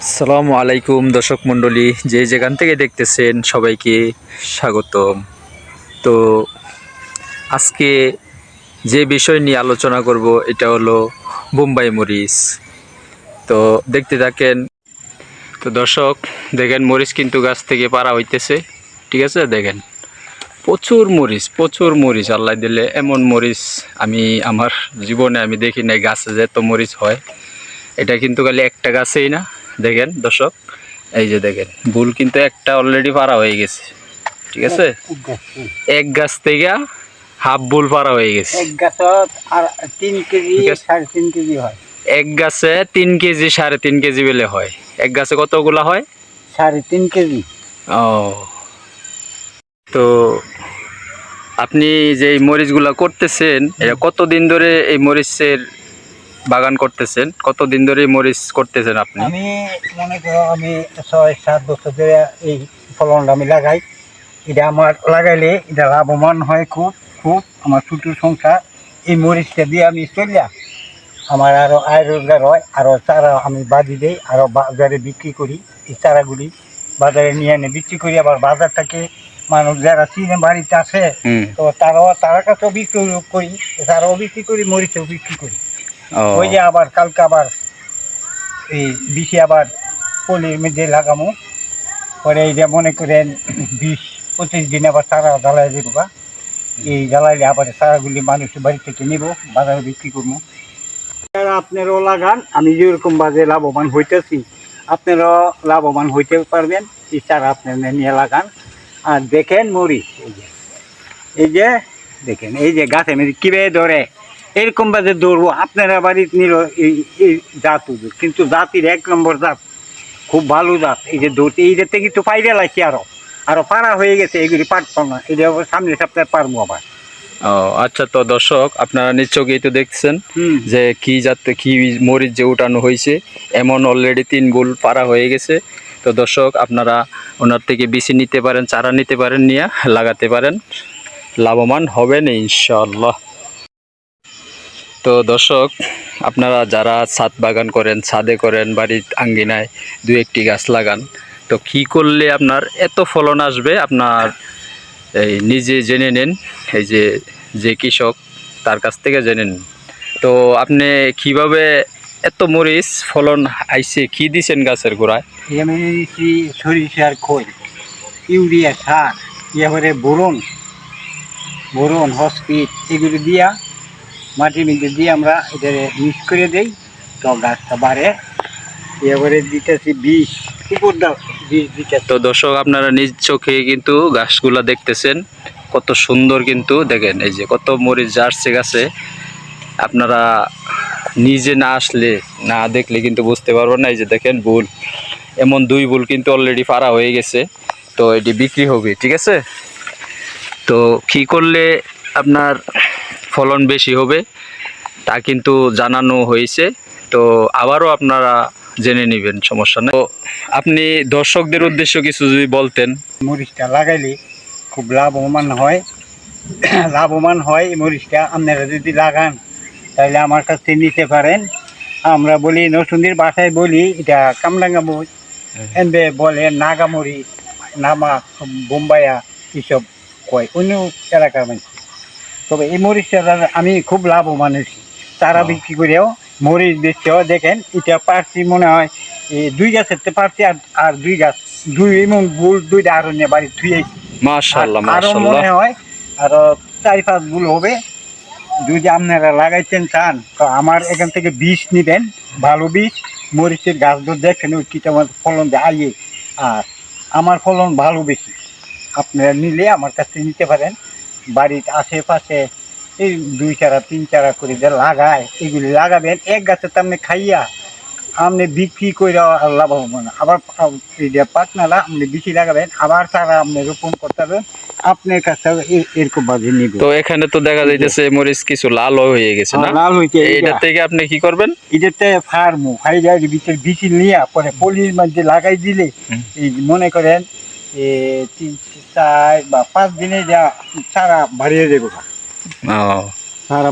আসসালামু আলাইকুম দর্শক মণ্ডলী, যে যেখান থেকে দেখতেছেন সবাইকে স্বাগতম। তো আজকে যে বিষয় নিয়ে আলোচনা করব এটা হলো বোম্বাই মরিচ। তো দেখতে থাকেন। তো দর্শক দেখেন, মরিচ কিন্তু গাছ থেকে পাড়া হইতেছে, ঠিক আছে? দেখেন প্রচুর মরিচ আল্লাহ দিলে, এমন মরিচ আমি আমার জীবনে আমি দেখি নাই। গাছে যে এত মরিচ হয়, এটা কিন্তু খালি একটা গাছেই না। দেখেন দর্শক, এই যে দেখেন বুল কিন্তু একটা অলরেডি পাড়া হয়ে গেছে, ঠিক আছে? এক গাছ থেকে হাফ বুল পাড়া হয়ে গেছে। এক গাছত আর 3 কেজি 3.5 কেজি হয়। এক গাছে 3 কেজি 3.5 কেজি বেলে হয়। এক গাছে কতগুলা হয়? 3.5 কেজি। ও, তো আপনি যে এই মরিচগুলা করতেছেন, এটা কতদিন ধরে এই মরিচের বাগান করতেছেন? কতদিন ধরে এই মরিচ করতেছেন আপনি? আমি মনে করো আমি 6-7 বছর ধরে এই ফলনটা আমি লাগাই। এটা আমার লাগাইলে এটা লাভবান হয় খুব খুব। আমার ছোট সংসার এই মরিচটা দিয়ে আমি চলিয়া আমার আরও আয় রোজগার হয়। আরও চারা আমি বাজি দিই, আরও বাজারে বিক্রি করি। এই চারাগুলি বাজারে নিয়ে এনে বিক্রি করি। আবার বাজারটাকে মানুষ যারা চিনে বাড়িতে আসে, তো তারা কাছেও বিক্রি করি, তারাও বিক্রি করি, মরিচেও বিক্রি করি। ওই যে আবার কালকে আবার এই বিষে আবার পলির মধ্যে লাগামো। পরে এই যে মনে করেন 20-25 দিন আবার চারা জ্বালাই দেবো। এই জ্বালাইলে আবার চারাগুলি মানুষের বাড়ি থেকে নিব, বাজারে বিক্রি করবো। আপনারাও লাগান, আমি যেরকম বাজে লাভবান হইতেছি আপনারাও লাভবান হইতে পারবেন। এই চারা আপনারা নিয়ে লাগান। আর দেখেন মরিচ, এই যে দেখেন এই যে গাছে কীভাবে ধরে, এরকম বাজে ধরবো। আপনারা বাড়িতে নিল এই জাত উজুর, কিন্তু জাতির 1 নম্বর জাত, খুব ভালো জাত। এই যে ধরতে এইটার থেকে একটু পাইরে লাগছে, আরো পাড়া হয়ে গেছে। এগুলি পারতাম না, এটা সামনের সপ্তাহে পারবো আবার। ও আচ্ছা, তো দর্শক আপনারা নিশ্চয়ই তো দেখছেন যে কি জাতে কি মরিচ যে উঠানো হয়েছে, এমন অলরেডি 3 বুল পাড়া হয়ে গেছে। তো দর্শক আপনারা ওনার থেকে বিচি নিতে পারেন, চারা নিতে পারেন, নিয়ে লাগাতে পারেন, লাভবান হবেন ইনশাআল্লাহ। তো দর্শক আপনারা যারা ছাদ বাগান করেন, ছাদে করেন, বাড়ির আঙ্গিনায় 2-1টি গাছ লাগান, তো কী করলে আপনার এত ফলন আসবে আপনার এই নিজে জেনে নেন। এই যে কৃষক, তার কাছ থেকে জেনে নেন। তো আপনি কিভাবে এত মরিচ ফলন আইছে, কি দিছেন গাছের গোড়ায়? আমি দিচ্ছি সরিষার খোল, ইউরিয়া সার, এবারে বোরন হসপিট, এগুলো দিয়া মাটির মধ্যে দিয়ে আমরা এটা মিক্স করে দিই, তো গাছটা বাড়ে। এবারে দিতেছি বিষ, উপর দাও বিষ দিতে। তো দর্শক আপনারা নিজ চোখে কিন্তু গাছগুলা দেখতেছেন কত সুন্দর, কিন্তু দেখেন এই যে কত মরিচ আসছে গাছে। আপনারা নিজে না আসলে, না দেখলে কিন্তু বুঝতে পারবেন না। এই যে দেখেন বুল, এমন 2 বুল কিন্তু অলরেডি পাড়া হয়ে গেছে। তো এটি বিক্রি হবে, ঠিক আছে? তো কী করলে আপনার ফলন বেশি হবে তা কিন্তু জানানো হয়েছে। তো আবারও আপনারা জেনে নেবেন, সমস্যা নেই। তো আপনি দর্শকদের উদ্দেশ্য কিছু যদি বলতেন। মরিচটা লাগাইলে খুব লাভবান হয় এই মরিচটা। আপনারা যদি লাগান তাহলে আমার কাছ থেকে নিতে পারেন। আমরা বলি নসুন্দির বাসায় বলি এটা কামরাঙ্গা মরিচ, এনবে বলে নাগামরিচ, নামা, বোম্বাইয়া, এসব কয় অন্য এলাকার মানুষ। তবে এই মরিচটা আমি খুব লাভবান হয়েছি। চারা বিক্রি করেও মরিচ বেচতেও। দেখেন এটা পারছি মনে হয় এই 2 গাছের পারছি, আর 2 গাছ 2 এমন বুল 2টা আরো নিয়ে বাড়ি ধুয়েছি। মাশাআল্লাহ আরো মাশাআল্লাহ। মনে হয় আরো 4-5 বুল হবে। যদি আপনারা লাগাইতেন চান তো আমার এখান থেকে বীজ নেবেন, ভালো বীজ। মরিচের গাছগুলো দেখেন ওই কীটা আমার ফলন আইয়ে, আর আমার ফলন ভালো বেশি। আপনারা নিলে আমার কাছ থেকে নিতে পারেন। বাড়ির আশেপাশে এই 2 চারা 3 চারা করে যে লাগায়, এগুলি লাগাবেন। এক গাছে তো আপনি খাইয়া আপনি বিক্রি করে লাভ হবে না। আবার এই যে পাটনালা আপনি বেশি লাগাবেন, আবার চারা আপনি রোপণ করতে হবে। আপনার কাছে এরকম বাজে নিবে। তো এখানে তো দেখা যাইতেছে মরিচ কিছু লাল হয়ে গেছে না? লাল হইতে এইটা থেকে আপনি কি করবেন? এটাতে ফার্মু ফাইডার ভিতরে বিচি নিয়ে পরে পলির মধ্যে লাগাই দিলে এই মনে করেন 3-4 বা 5 দিনে যা সারা বাড়িয়ে দেবো। ও সারা